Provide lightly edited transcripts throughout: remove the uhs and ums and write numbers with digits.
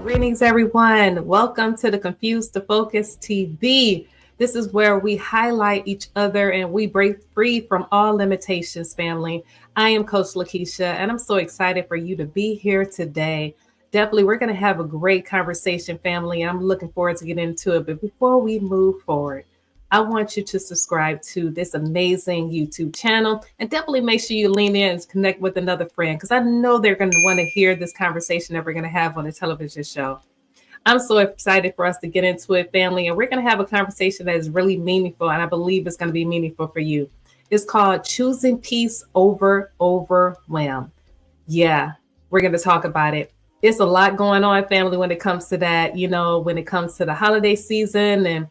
Greetings, everyone. Welcome to the Confused to Focus TV. This is where we highlight each other and we break free from all limitations, family. I am Coach Lekeisha, and I'm so excited for you to be here today. Definitely, we're going to have a great conversation, family, and I'm looking forward to getting into it. But before we move forward, I want you to subscribe to this amazing YouTube channel and definitely make sure you lean in and connect with another friend because I know they're going to want to hear this conversation that we're going to have on the television show. I'm so excited for us to get into it, family, and we're going to have a conversation that is really meaningful, and I believe it's going to be meaningful for you. It's called Choosing Peace Over Overwhelm. Yeah, we're going to talk about it. It's a lot going on, family, when it comes to that, when it comes to the holiday season and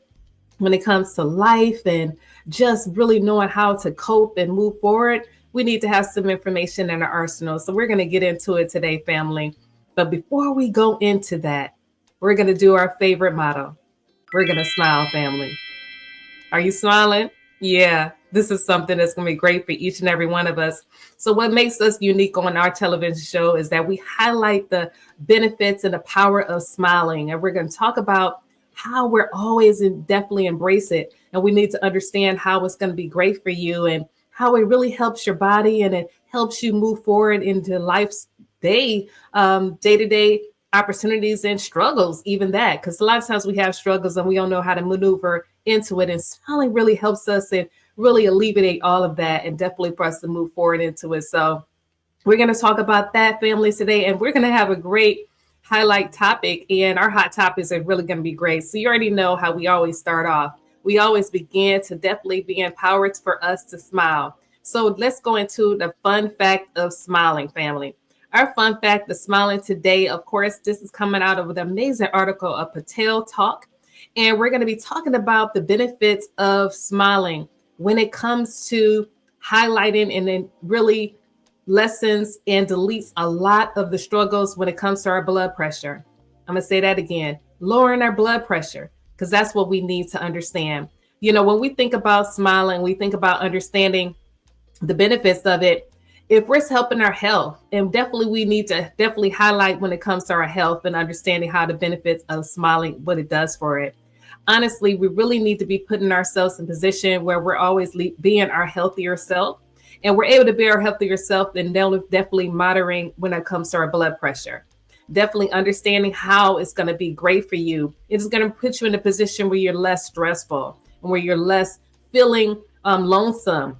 when it comes to life and just really knowing how to cope and move forward. We need to have some information in our arsenal. So we're going to get into it today, family. But before we go into that, we're going to do our favorite motto. We're going to smile, family. Are you smiling? Yeah, this is something that's going to be great for each and every one of us. So what makes us unique on our television show is that we highlight the benefits and the power of smiling. And we're going to talk about how we're always definitely embrace it. And we need to understand how it's going to be great for you and how it really helps your body and it helps you move forward into life's day-to-day opportunities and struggles, even that, because a lot of times we have struggles and we don't know how to maneuver into it. And smiling really helps us and really alleviate all of that and definitely for us to move forward into it. So we're going to talk about that, family, today, and we're going to have a great highlight topic, and our hot topics are really going to be great. So you already know how we always start off. We always begin to definitely be empowered for us to smile. So let's go into the fun fact of smiling, family. Our fun fact of smiling today, of course, this is coming out of an amazing article of Patel Talk. And we're going to be talking about the benefits of smiling when it comes to highlighting and then really lessens and deletes a lot of the struggles when it comes to our blood pressure. I'm going to say that again, lowering our blood pressure, because that's what we need to understand. When we think about smiling, we think about understanding the benefits of it. If we're helping our health, and definitely we need to definitely highlight when it comes to our health and understanding how the benefits of smiling, what it does for it. Honestly, we really need to be putting ourselves in a position where we're always being our healthier self. And we're able to be our healthier self and definitely monitoring when it comes to our blood pressure. Definitely understanding how it's going to be great for you. It's going to put you in a position where you're less stressful and where you're less feeling lonesome.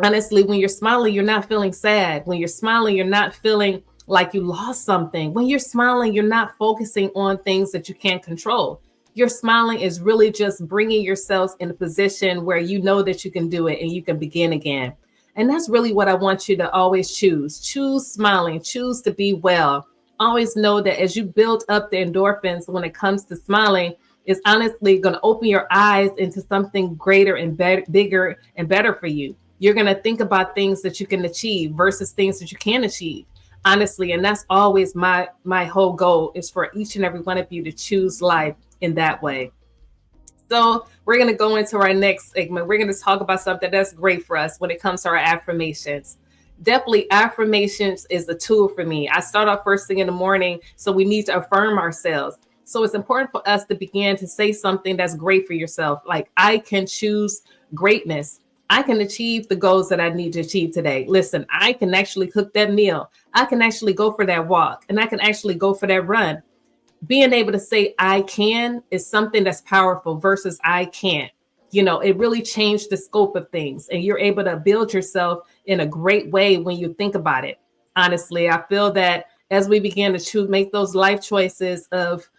Honestly, when you're smiling, you're not feeling sad. When you're smiling, you're not feeling like you lost something. When you're smiling, you're not focusing on things that you can't control. Your smiling is really just bringing yourself in a position where you know that you can do it and you can begin again. And that's really what I want you to always choose. Choose smiling, choose to be well. Always know that as you build up the endorphins when it comes to smiling, it's honestly going to open your eyes into something greater and bigger and better for you. You're going to think about things that you can achieve versus things that you can't achieve. Honestly, and that's always my whole goal is for each and every one of you to choose life in that way. So we're going to go into our next segment. We're going to talk about something that's great for us when it comes to our affirmations. Definitely affirmations is a tool for me. I start off first thing in the morning, so we need to affirm ourselves. So it's important for us to begin to say something that's great for yourself. Like, I can choose greatness. I can achieve the goals that I need to achieve today. Listen, I can actually cook that meal. I can actually go for that walk, and I can actually go for that run. Being able to say I can is something that's powerful versus I can't. It really changed the scope of things, and you're able to build yourself in a great way when you think about it. Honestly, I feel that as we begin to make those life choices of,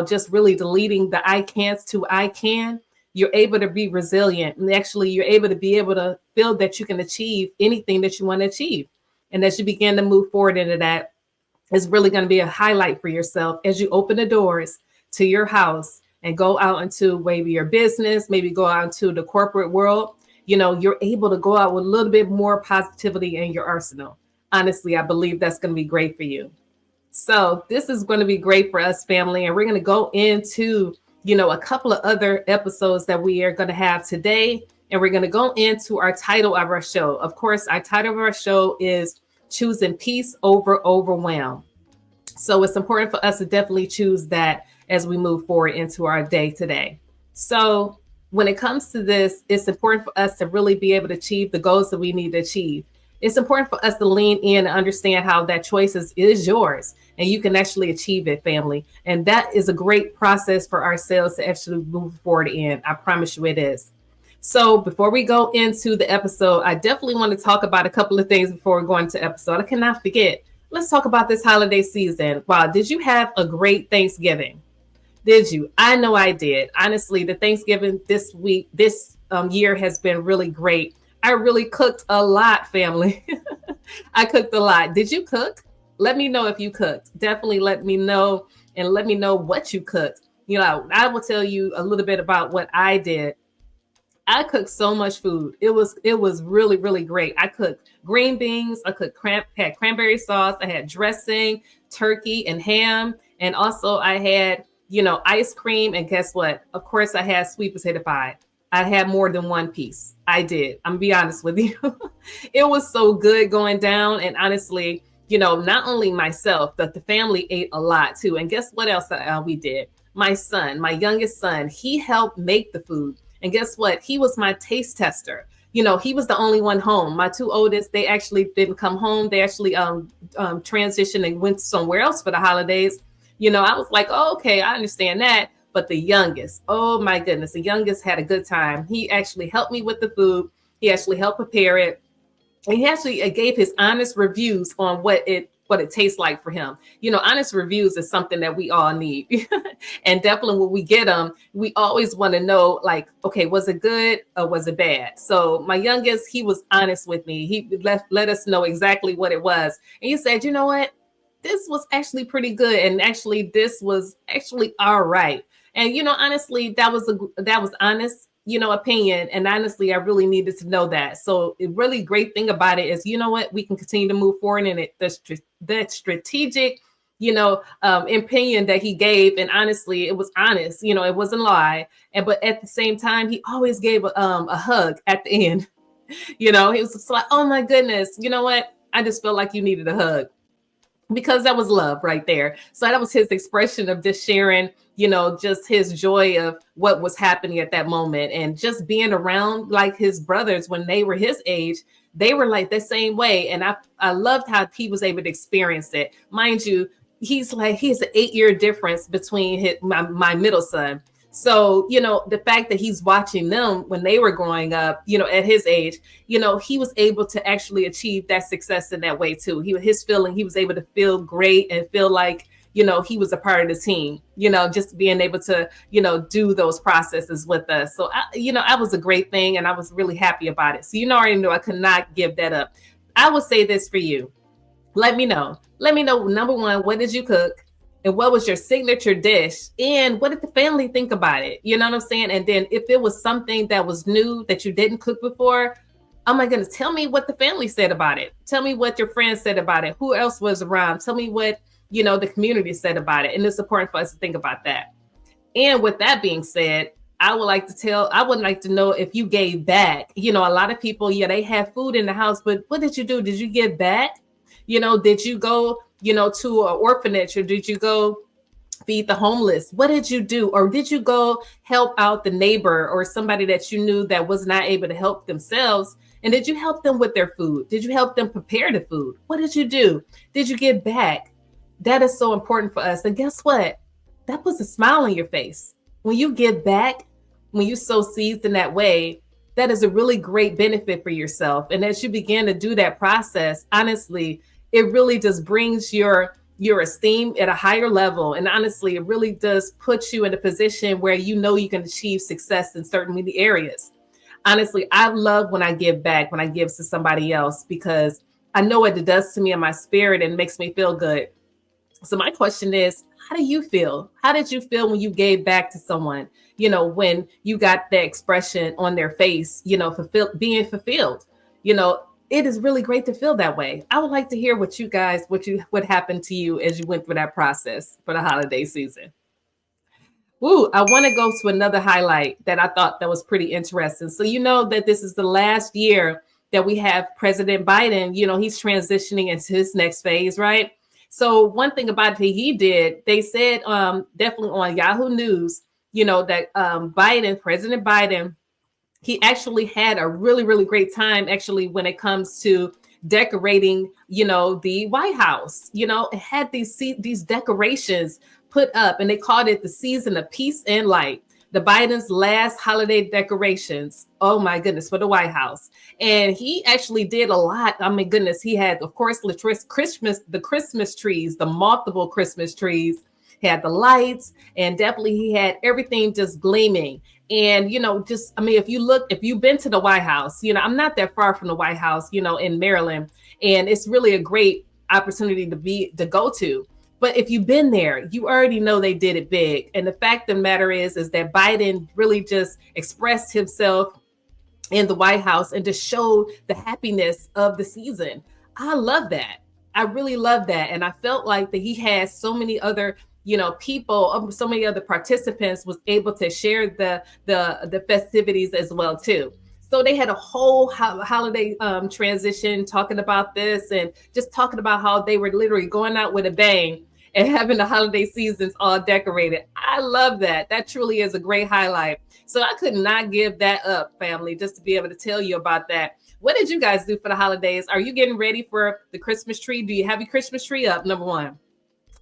just really deleting the I can'ts to I can, you're able to be resilient. And actually, you're able to feel that you can achieve anything that you want to achieve. And as you begin to move forward into that, it's really going to be a highlight for yourself as you open the doors to your house and go out into maybe your business, maybe go out into the corporate world. You're able to go out with a little bit more positivity in your arsenal. Honestly, I believe that's going to be great for you. So this is going to be great for us, family. And we're going to go into, a couple of other episodes that we are going to have today. and we're going to go into our title of our show. Of course, our title of our show is Choosing Peace Over Overwhelm. So it's important for us to definitely choose that as we move forward into our day today. So when it comes to this, it's important for us to really be able to achieve the goals that we need to achieve. It's important for us to lean in and understand how that choice is yours and you can actually achieve it, family. And that is a great process for ourselves to actually move forward in. I promise you it is. So before we go into the episode, I definitely want to talk about a couple of things before we go into the episode. I cannot forget. Let's talk about this holiday season. Wow, did you have a great Thanksgiving? Did you? I know I did. Honestly, the Thanksgiving this year has been really great. I really cooked a lot, family. I cooked a lot. Did you cook? Let me know if you cooked. Definitely let me know and let me know what you cooked. I will tell you a little bit about what I did. I cooked so much food. It was really, really great. I cooked green beans. I cooked had cranberry sauce. I had dressing, turkey, and ham. And also I had, ice cream. And guess what? Of course, I had sweet potato pie. I had more than one piece. I did. I'm gonna be honest with you. It was so good going down. And honestly, not only myself, but the family ate a lot too. And guess what else we did? My son, my youngest son, he helped make the food. And guess what? He was my taste tester. He was the only one home. My two oldest, they actually didn't come home. They actually transitioned and went somewhere else for the holidays. I was like, oh, okay, I understand that. But the youngest, oh my goodness, the youngest had a good time. He actually helped me with the food. He actually helped prepare it. And he actually gave his honest reviews on what it tastes like for him. Honest reviews is something that we all need. And definitely when we get them, we always want to know, like, okay, was it good or was it bad? So my youngest, he was honest with me. He let us know exactly what it was. And he said, you know what? This was actually pretty good. And actually, this was actually all right. And, honestly, that was honest, opinion. And honestly, I really needed to know that. So a really great thing about it is, you know what, we can continue to move forward in it. That strategic, opinion that he gave. And honestly, it was honest, it wasn't a lie. But at the same time, he always gave a hug at the end. He was just like, oh my goodness, you know what? I just felt like you needed a hug, because that was love right there. So that was his expression of just sharing, just his joy of what was happening at that moment, and just being around like his brothers when they were his age. They were like the same way. And I loved how he was able to experience it. Mind you, he's an 8-year difference between my middle son. So, the fact that he's watching them when they were growing up, at his age, he was able to actually achieve that success in that way too. He was able to feel great and feel like, he was a part of the team, just being able to, do those processes with us. So, that was a great thing. And I was really happy about it. So, already know I could not give that up. I would say this for you. Let me know, number one, what did you cook? And what was your signature dish? And what did the family think about it? You know what I'm saying? And then if it was something that was new that you didn't cook before, oh my goodness, tell me what the family said about it. Tell me what your friends said about it. Who else was around? Tell me what, the community said about it. And it's important for us to think about that. And with that being said, I would like to know if you gave back. A lot of people, they have food in the house, but what did you do? Did you give back? Did you go, to an orphanage, or did you go feed the homeless? What did you do? Or did you go help out the neighbor or somebody that you knew that was not able to help themselves? And did you help them with their food? Did you help them prepare the food? What did you do? Did you give back? That is so important for us. And guess what? That puts a smile on your face. When you give back, when you sow seeds in that way, that is a really great benefit for yourself. And as you begin to do that process, honestly, it really just brings your esteem at a higher level. And honestly, it really does put you in a position where you can achieve success in certain many areas. Honestly, I love when I give back, when I give to somebody else, because I know what it does to me in my spirit and makes me feel good. So my question is, how do you feel? How did you feel when you gave back to someone? When you got that expression on their face, being fulfilled, it is really great to feel that way. I would like to hear what happened to you as you went through that process for the holiday season. Ooh, I want to go to another highlight that I thought that was pretty interesting. So you know that this is the last year that we have President Biden. You know, he's transitioning into his next phase, right? So one thing about it he did, they said definitely on Yahoo News, you know, that President Biden, he actually had a really, really great time actually when it comes to decorating, you know, the White House. You know, it had these decorations put up, and they called it the season of peace and light. The Biden's last holiday decorations. Oh my goodness, for the White House. And he actually did a lot. I mean, goodness, he had, of course, the Christmas trees, the multiple Christmas trees. He had the lights, and definitely he had everything just gleaming. And, you know, just, I mean, if you've been to the White House, you know, I'm not that far from the White House, you know, in Maryland, and it's really a great opportunity to go to. But if you've been there, you already know they did it big. And the fact of the matter is that Biden really just expressed himself in the White House and to show the happiness of the season. I love that. I really love that. And I felt like that he had so many other, you know, people, so many other participants was able to share the festivities as well too. So they had a whole holiday transition talking about this and just talking about how they were literally going out with a bang and having the holiday seasons all decorated. I love that. That truly is a great highlight. So I could not give that up, family, just to be able to tell you about that. What did you guys do for the holidays? Are you getting ready for the Christmas tree? Do you have your Christmas tree up? Number one.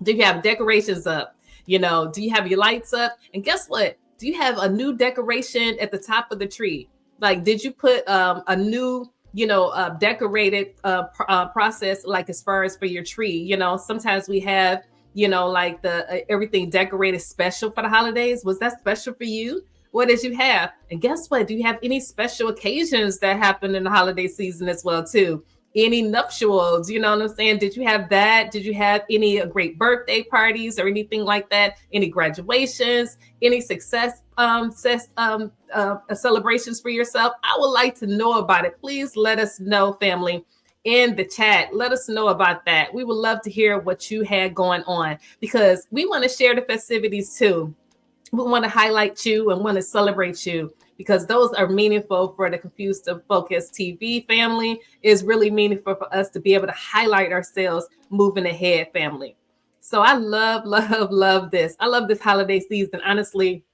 Do you have decorations up? You know, do you have your lights up? And guess what? Do you have a new decoration at the top of the tree? Like, did you put a new, you know, decorated process, like as far as for your tree? You know, sometimes we have, you know, like the everything decorated special for the holidays. Was that special for you? What did you have? And guess what? Do you have any special occasions that happen in the holiday season as well too? Any nuptials, you know what I'm saying? Did you have that? Did you have any great birthday parties or anything like that? Any graduations? Any celebrations for yourself? I would like to know about it. Please let us know, family, in the chat. Let us know about that. We would love to hear what you had going on because we want to share the festivities too. We want to highlight you and want to celebrate you because those are meaningful for the Confused to Focus TV family. Is really meaningful for us to be able to highlight ourselves moving ahead, family. So I love, love, love this. I love this holiday season. Honestly,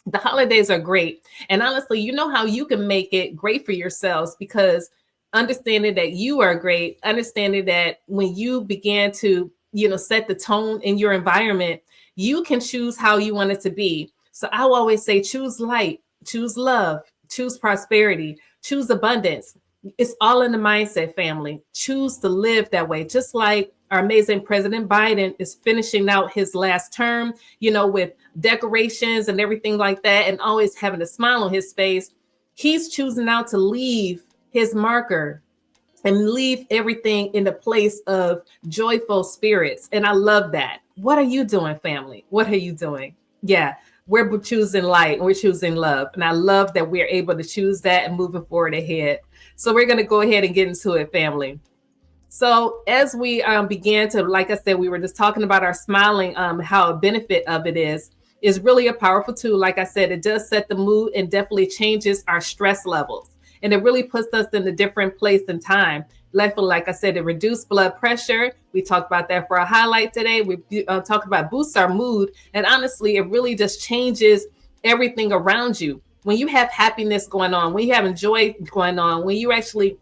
the holidays are great. And honestly, you know how you can make it great for yourselves because understanding that you are great, understanding that when you begin to, you know, set the tone in your environment, you can choose how you want it to be. So I will always say, choose light, choose love, choose prosperity, choose abundance. It's all in the mindset, family. Choose to live that way. Just like our amazing President Biden is finishing out his last term, you know, with decorations and everything like that, and always having a smile on his face. He's choosing now to leave his marker and leave everything in the place of joyful spirits. And I love that. What are you doing, family? What are you doing? Yeah, we're choosing light and we're choosing love. And I love that we're able to choose that and moving forward ahead. So we're going to go ahead and get into it, family. So as we began to, like I said, we were just talking about our smiling, how a benefit of it is really a powerful tool. Like I said, it does set the mood and definitely changes our stress levels. And it really puts us in a different place and time. Like I said, it reduced blood pressure. We talked about that for a highlight today. We talked about boosts our mood. And honestly, it really just changes everything around you. When you have happiness going on, when you have joy going on, when you actually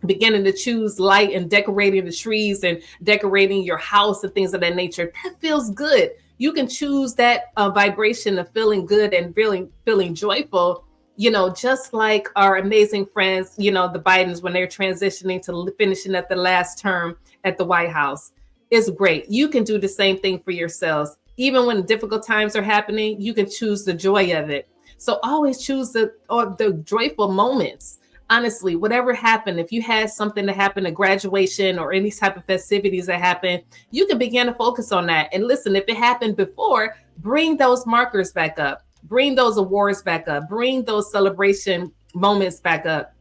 beginning to choose light and decorating the trees and decorating your house and things of that nature, that feels good. You can choose that vibration of feeling good and feeling joyful, you know, just like our amazing friends, you know, the Bidens, when they're transitioning to finishing at the last term at the White House. It's great. You can do the same thing for yourselves. Even when difficult times are happening, you can choose the joy of it. So always choose the joyful moments. Honestly, whatever happened, if you had something that happened, a graduation or any type of festivities that happen, you can begin to focus on that. And listen, if it happened before, bring those markers back up, bring those awards back up, bring those celebration moments back up.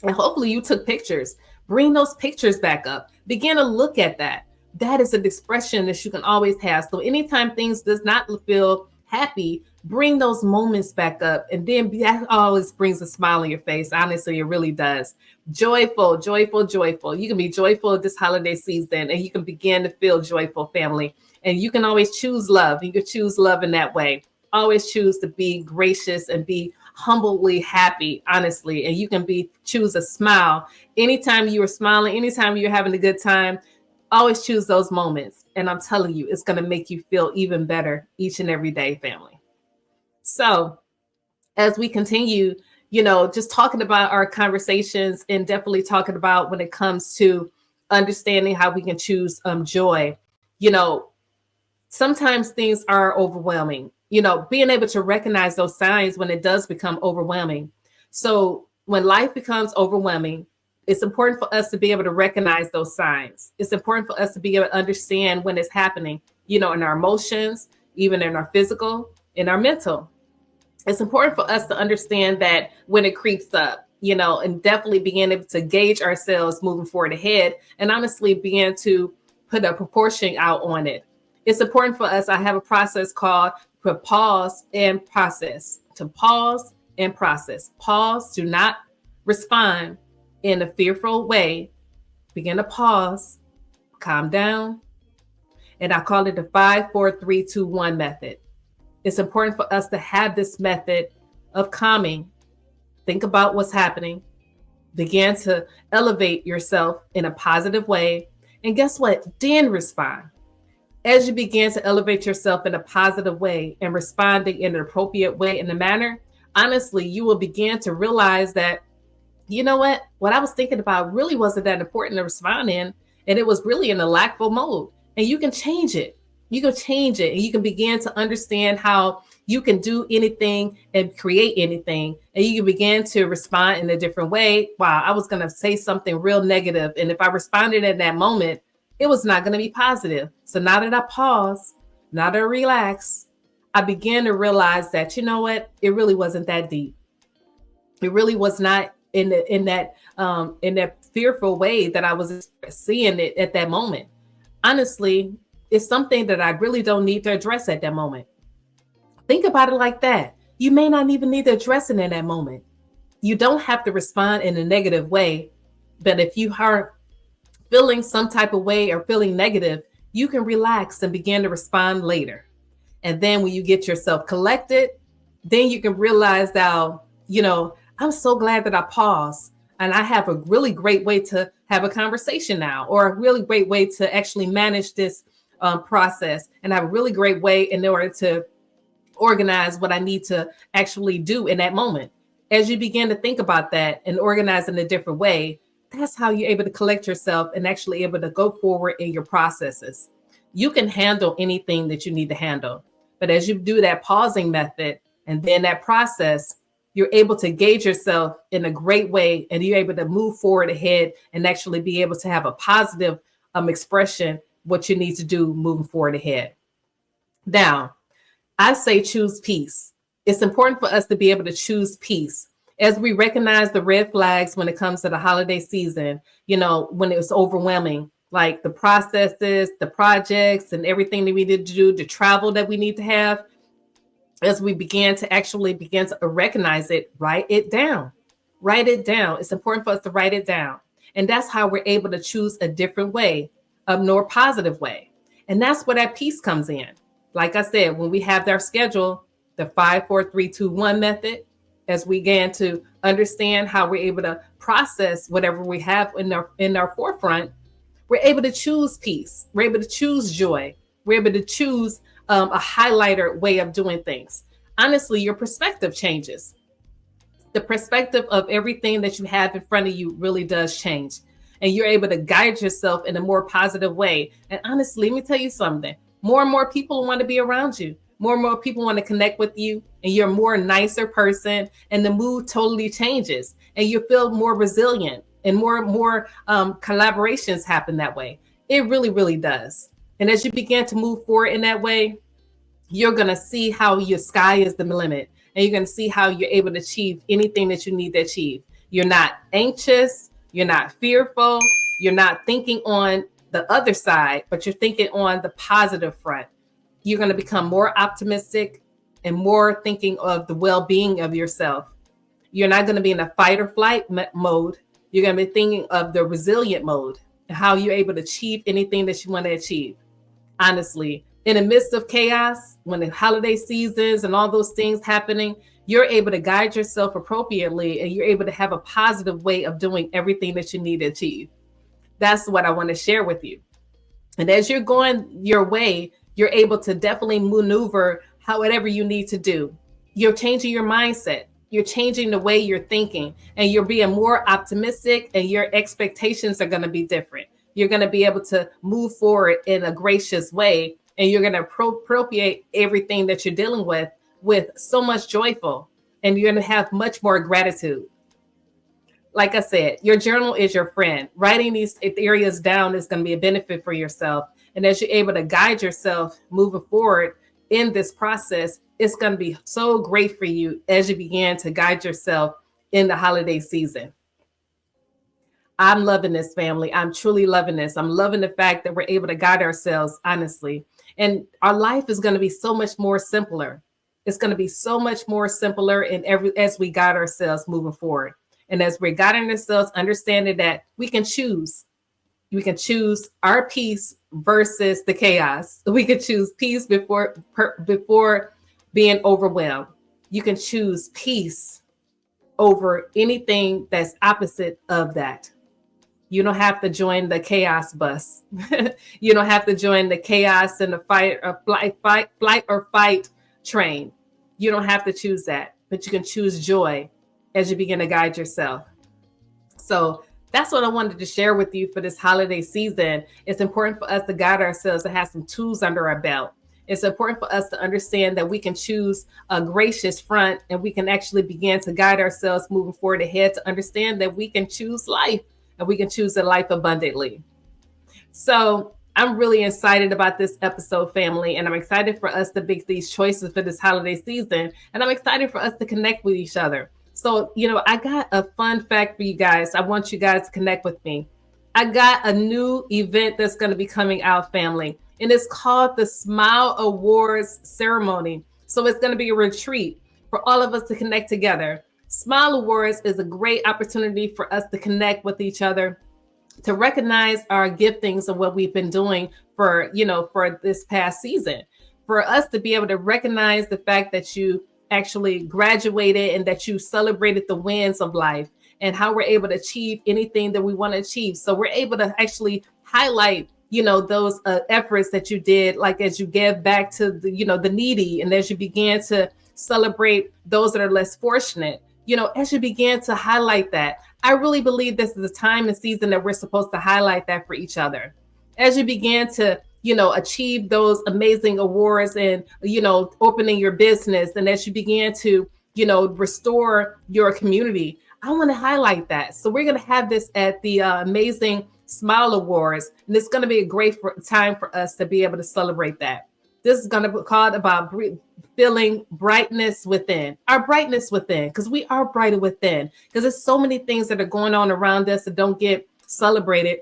And hopefully you took pictures. Bring those pictures back up. Begin to look at that. That is an expression that you can always have. So anytime things does not feel happy, Bring those moments back up. And then that always brings a smile on your face. Honestly, it really does. Joyful, joyful, joyful. You can be joyful this holiday season and you can begin to feel joyful, family. And you can always choose love. You can choose love in that way. Always choose to be gracious and be humbly happy, honestly. And you can choose a smile. Anytime you are smiling, anytime you're having a good time, always choose those moments. And I'm telling you, it's going to make you feel even better each and every day, family. So as we continue, just talking about our conversations and definitely talking about when it comes to understanding how we can choose joy, you know, sometimes things are overwhelming, being able to recognize those signs when it does become overwhelming. So when life becomes overwhelming, it's important for us to be able to recognize those signs. It's important for us to be able to understand when it's happening, in our emotions, even in our physical, in our mental. It's important for us to understand that when it creeps up, and definitely begin able to gauge ourselves moving forward ahead and honestly begin to put a proportion out on it. It's important for us. I have a process called pause and process. To pause and process. Pause, do not respond in a fearful way. Begin to pause, calm down. And I call it the 5, 4, 3, 2, 1 method. It's important for us to have this method of calming. Think about what's happening. Begin to elevate yourself in a positive way. And guess what? Then respond. As you begin to elevate yourself in a positive way and responding in an appropriate way in a manner, honestly, you will begin to realize that, what I was thinking about really wasn't that important to respond in. And it was really in a lackful mode. And you can change it. You can change it and you can begin to understand how you can do anything and create anything. And you can begin to respond in a different way. Wow, I was going to say something real negative. And if I responded in that moment, it was not going to be positive. So now that I pause, now that I relax, I began to realize that, it really wasn't that deep. It really was not in that fearful way that I was seeing it at that moment. Honestly, it's something that I really don't need to address at that moment. Think about it like that. You may not even need to address it in that moment. You don't have to respond in a negative way, but if you are feeling some type of way or feeling negative, you can relax and begin to respond later. And then when you get yourself collected, then you can realize that, I'm so glad that I paused and I have a really great way to have a conversation now, or a really great way to actually manage this process, and I have a really great way in order to organize what I need to actually do in that moment. As you begin to think about that and organize in a different way, that's how you're able to collect yourself and actually able to go forward in your processes. You can handle anything that you need to handle, but as you do that pausing method and then that process, you're able to gauge yourself in a great way, and you're able to move forward ahead and actually be able to have a positive expression what you need to do moving forward ahead. Now, I say choose peace. It's important for us to be able to choose peace as we recognize the red flags when it comes to the holiday season, when it was overwhelming, like the processes, the projects, and everything that we need to do, the travel that we need to have. As we begin to recognize it, write it down. Write it down. It's important for us to write it down. And that's how we're able to choose a different way, a more positive way. And that's where that peace comes in. Like I said, when we have our schedule, the 5, 4, 3, 2, 1 method, as we begin to understand how we're able to process whatever we have in our forefront, we're able to choose peace. We're able to choose joy. We're able to choose a highlighter way of doing things. Honestly, your perspective changes. The perspective of everything that you have in front of you really does change. And you're able to guide yourself in a more positive way. And honestly, let me tell you something. More and more people want to be around you. More and more people want to connect with you. And you're a more nicer person. And the mood totally changes. And you feel more resilient. And more collaborations happen that way. It really, really does. And as you begin to move forward in that way, you're going to see how your sky is the limit. And you're going to see how you're able to achieve anything that you need to achieve. You're not anxious. You're not fearful. You're not thinking on the other side, but you're thinking on the positive front. You're going to become more optimistic. and more thinking of the well-being of yourself. You're not going to be in a fight or flight mode. You're going to be thinking of the resilient mode and how you're able to achieve anything that you want to achieve. Honestly, in the midst of chaos, when the holiday seasons and all those things happening, you're able to guide yourself appropriately and you're able to have a positive way of doing everything that you need to achieve. That's what I want to share with you. And as you're going your way, you're able to definitely maneuver however you need to do. You're changing your mindset. You're changing the way you're thinking, and you're being more optimistic, and your expectations are going to be different. You're going to be able to move forward in a gracious way, and you're going to appropriate everything that you're dealing with so much joyful, and you're going to have much more gratitude. Like I said, your journal is your friend. Writing these areas down is going to be a benefit for yourself. And as you're able to guide yourself moving forward in this process, it's going to be so great for you as you begin to guide yourself in the holiday season. I'm loving this, family. I'm truly loving this. I'm loving the fact that we're able to guide ourselves honestly. And our life is going to be so much more simpler. It's going to be so much more simpler as we guide ourselves moving forward. And as we're guiding ourselves, understanding that we can choose our peace versus the chaos. We can choose peace before being overwhelmed. You can choose peace over anything that's opposite of that. You don't have to join the chaos bus. You don't have to join the chaos and the flight or fight train. You don't have to choose that, but you can choose joy as you begin to guide yourself. So that's what I wanted to share with you for this holiday season. It's important for us to guide ourselves and have some tools under our belt. It's important for us to understand that we can choose a gracious front, and we can actually begin to guide ourselves moving forward ahead to understand that we can choose life, and we can choose a life abundantly. So I'm really excited about this episode, family, and I'm excited for us to make these choices for this holiday season, and I'm excited for us to connect with each other. So, I got a fun fact for you guys. I want you guys to connect with me. I got a new event that's going to be coming out, family, and it's called the Smile Awards Ceremony. So it's going to be a retreat for all of us to connect together. Smile Awards is a great opportunity for us to connect with each other, to recognize our giftings and what we've been doing for this past season, for us to be able to recognize the fact that you actually graduated and that you celebrated the wins of life and how we're able to achieve anything that we want to achieve. So we're able to actually highlight, those efforts that you did, like as you give back to the needy, and as you began to celebrate those that are less fortunate, as you began to highlight that. I really believe this is the time and season that we're supposed to highlight that for each other. As you began to achieve those amazing awards and, opening your business. And as you began to, restore your community, I want to highlight that. So we're going to have this at the amazing Smile Awards. And it's going to be a great time for us to be able to celebrate that. This is going to be called about feeling brightness within, our brightness within, because we are brighter within, because there's so many things that are going on around us that don't get celebrated.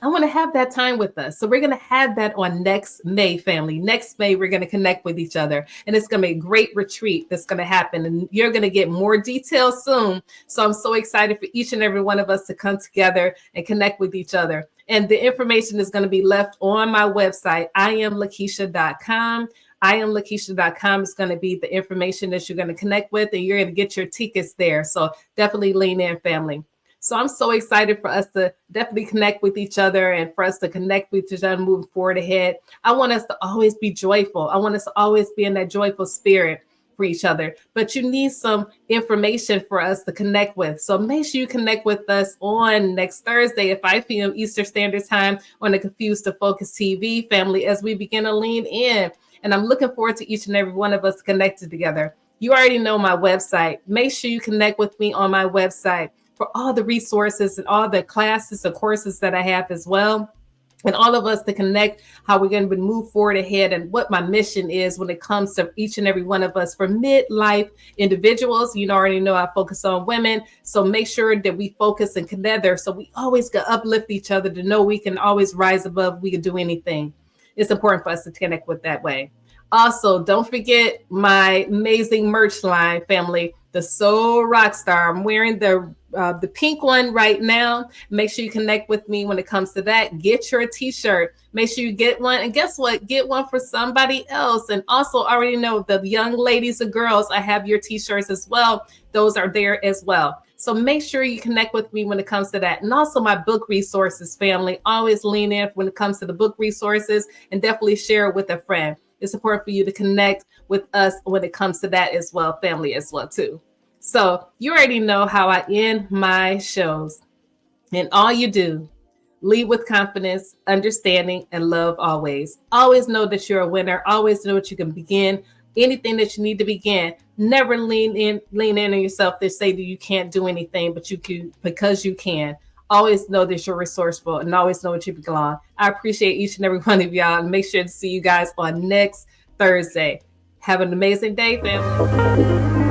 I want to have that time with us. So we're going to have that on next May, family. Next May, we're going to connect with each other. And it's going to be a great retreat that's going to happen. And you're going to get more details soon. So I'm so excited for each and every one of us to come together and connect with each other. And the information is going to be left on my website, IamLekeisha.com. IamLekeisha.com is going to be the information that you're going to connect with, and you're going to get your tickets there. So definitely lean in, family. So I'm so excited for us to definitely connect with each other and for us to connect with each other moving forward ahead. I want us to always be joyful. I want us to always be in that joyful spirit for each other. But you need some information for us to connect with. So make sure you connect with us on next Thursday at 5 p.m. Eastern Standard Time on the Confused to Focus TV, family, as we begin to lean in. And I'm looking forward to each and every one of us connected together. You already know my website. Make sure you connect with me on my website for all the resources and all the classes and courses that I have as well. And all of us to connect how we're going to move forward ahead and what my mission is when it comes to each and every one of us for midlife individuals. You already know I focus on women. So make sure that we focus and together so we always can uplift each other to know we can always rise above. We can do anything. It's important for us to connect with that way. Also, don't forget my amazing merch line, family, the Soul Rockstar. I'm wearing the pink one right now. Make sure you connect with me when it comes to that. Get your t-shirt. Make sure you get one. And guess what? Get one for somebody else. And also already know the young ladies and girls, I have your t-shirts as well. Those are there as well. So make sure you connect with me when it comes to that. And also my book resources, family. Always lean in when it comes to the book resources and definitely share it with a friend. It's important for you to connect with us when it comes to that as well, family as well too. So you already know how I end my shows. And all you do, lead with confidence, understanding, and love always. Always know that you're a winner. Always know that you can begin anything that you need to begin. Never lean in on yourself to say that you can't do anything, but you can, because you can. Always know that you're resourceful and always know what you belong. I appreciate each and every one of y'all, and make sure to see you guys on next Thursday. Have an amazing day, family.